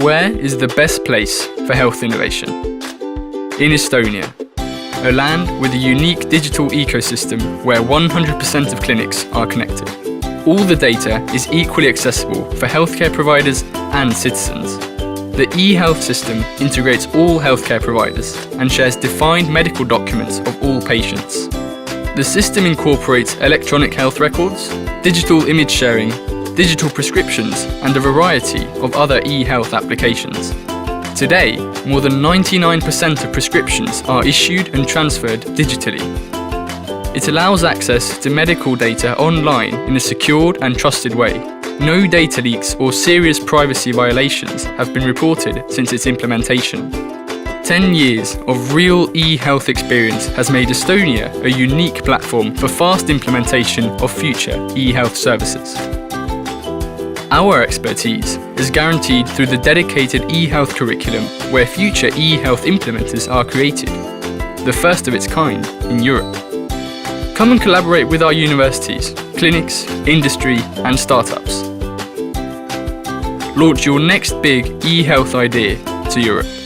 Where is the best place for health innovation? In Estonia, a land with a unique digital ecosystem where 100% of clinics are connected. All the data is equally accessible for healthcare providers and citizens. The e-health system integrates all healthcare providers and shares defined medical documents of all patients. The system incorporates electronic health records, digital image sharing, digital prescriptions, and a variety of other e-health applications. Today, more than 99% of prescriptions are issued and transferred digitally. It allows access to medical data online in a secured and trusted way. No data leaks or serious privacy violations have been reported since its implementation. 10 years of real e-health experience has made Estonia a unique platform for fast implementation of future e-health services. Our expertise is guaranteed through the dedicated e-health curriculum where future e-health implementers are created, the first of its kind in Europe. Come and collaborate with our universities, clinics, industry and startups. Launch your next big e-health idea to Europe.